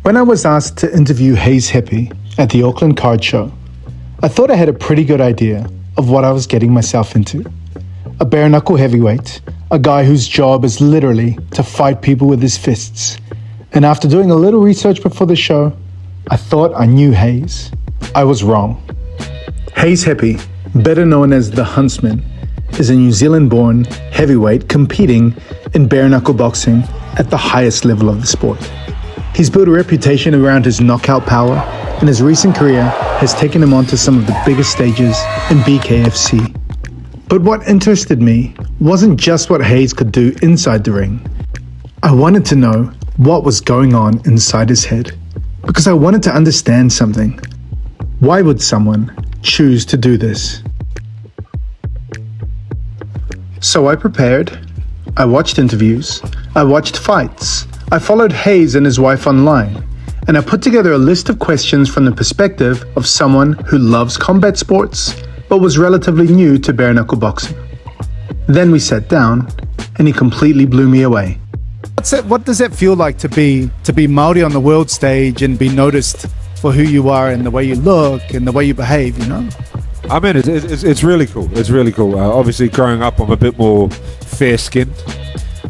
When I was asked to interview Haze Hepi at the Auckland Card Show, I thought I had a pretty good idea of what I was getting myself into. A bare-knuckle heavyweight, a guy whose job is literally to fight people with his fists. And after doing a little research before the show, I thought I knew Haze. I was wrong. Haze Hepi, better known as the Huntsman, is a New Zealand-born heavyweight competing in bare-knuckle boxing at the highest level of the sport. He's built a reputation around his knockout power, and his recent career has taken him onto some of the biggest stages in BKFC. But what interested me wasn't just what Haze could do inside the ring. I wanted to know what was going on inside his head, because I wanted to understand something. Why would someone choose to do this? So I prepared, I watched interviews, I watched fights, I followed Haze and his wife online, and I put together a list of questions from the perspective of someone who loves combat sports, but was relatively new to bare-knuckle boxing. Then we sat down, and he completely blew me away. What does it feel like to be Maori on the world stage and be noticed for who you are and the way you look and the way you behave, you know? I mean, it's really cool. It's really cool. Obviously, growing up, I'm a bit more fair-skinned.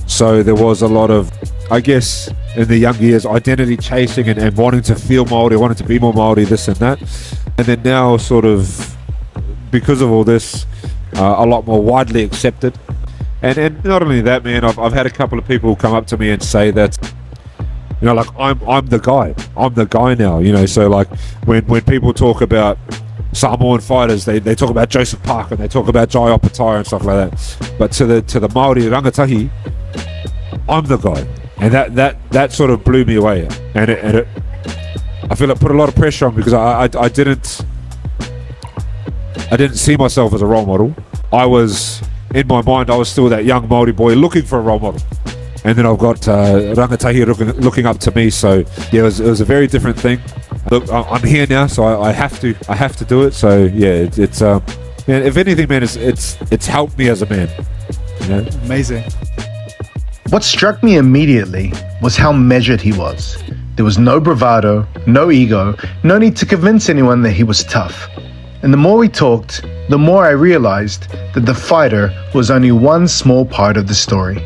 So there was a lot of, I guess, in the younger years, identity chasing and wanting to feel Maori, wanting to be more Maori, this and that. And then now, sort of, because of all this, a lot more widely accepted. And not only that, man, I've had a couple of people come up to me and say that, you know, like, I'm the guy. I'm the guy now, you know. So, like, when people talk about Samoan fighters, they talk about Joseph Parker and they talk about Jai Opataia and stuff like that. But to the Maori rangatahi, I'm the guy. And that sort of blew me away. And it I feel it put a lot of pressure on, because I didn't see myself as a role model. I was, in my mind, I was still that young Maori boy looking for a role model. And then I've got rangatahi looking up to me. So yeah, it was a very different thing. Look, I'm here now, so I have to do it. So yeah, it's man, if anything, man, it's helped me as a man. You know? Amazing. What struck me immediately was how measured he was. There was no bravado, no ego, no need to convince anyone that he was tough. And the more we talked, the more I realized that the fighter was only one small part of the story.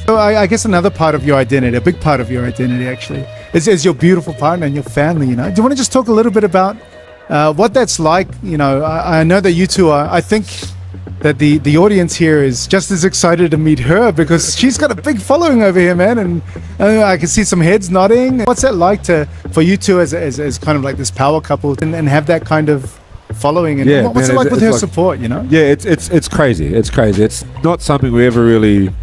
So I guess another part of your identity, a big part of your identity actually, is your beautiful partner and your family, you know. Do you want to just talk a little bit about what that's like? You know, I know that you two are, I think that the audience here is just as excited to meet her, because she's got a big following over here, man, and I can see some heads nodding. What's that like for you two as kind of like this power couple and have that kind of following? And yeah, what's man, it like with her like, support, you know? Yeah, it's crazy. It's crazy. It's not something we ever really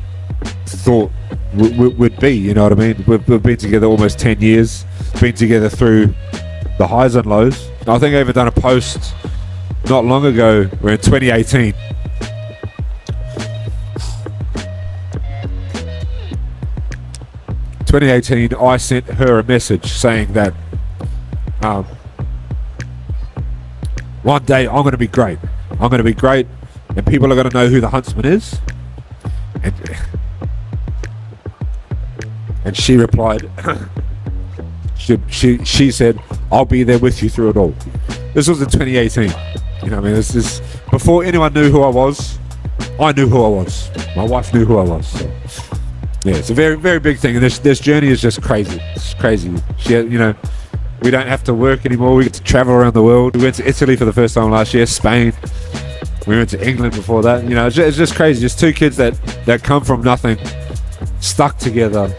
thought would be, you know what I mean? We've been together almost 10 years, been together through the highs and lows. I think I even done a post not long ago, we're in 2018. I sent her a message saying that one day I'm going to be great. I'm going to be great, and people are going to know who the Huntsman is. And she replied, she said, I'll be there with you through it all. This was in 2018. You know what I mean? This is before anyone knew who I was. I knew who I was. My wife knew who I was. So, yeah, it's a very, very big thing. And this journey is just crazy. It's crazy. You know, we don't have to work anymore. We get to travel around the world. We went to Italy for the first time last year, Spain. We went to England before that. You know, it's just crazy. Just two kids that come from nothing, stuck together,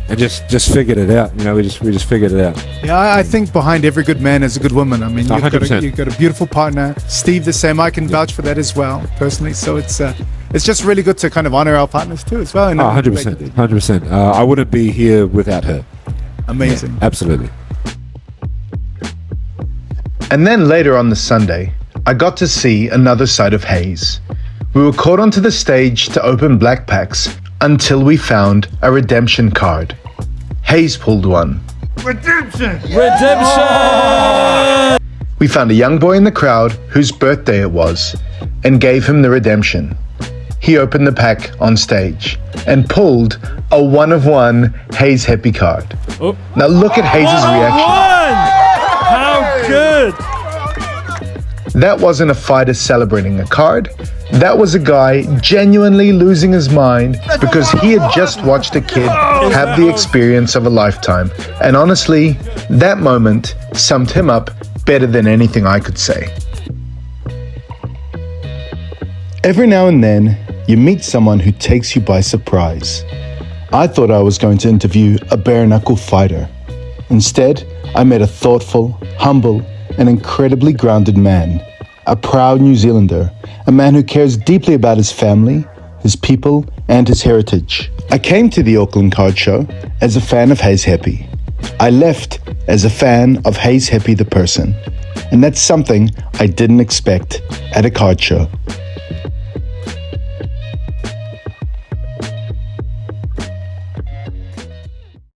and just figured it out. You know, we just figured it out. Yeah, I think behind every good man is a good woman. I mean, you've got a beautiful partner. Steve the same. I can vouch for that as well, personally. So it's just really good to kind of honor our partners too as well. 100%. I wouldn't be here without her. Amazing. Yeah, absolutely. And then later on the Sunday, I got to see another side of Haze. We were called onto the stage to open black packs until we found a redemption card. Haze pulled one. Redemption! Redemption! We found a young boy in the crowd whose birthday it was and gave him the redemption. he opened the pack on stage and pulled a 1-of-1 Haze Hepi card. Oh. Now look at Haze's reaction. How good! That wasn't a fighter celebrating a card. That was a guy genuinely losing his mind because he had just watched a kid have the experience of a lifetime. And honestly, that moment summed him up better than anything I could say. Every now and then, you meet someone who takes you by surprise. I thought I was going to interview a bare-knuckle fighter. Instead, I met a thoughtful, humble, and incredibly grounded man. A proud New Zealander, a man who cares deeply about his family, his people, and his heritage. I came to the Auckland Card Show as a fan of Haze Hepi. I left as a fan of Haze Hepi the person. And that's something I didn't expect at a card show.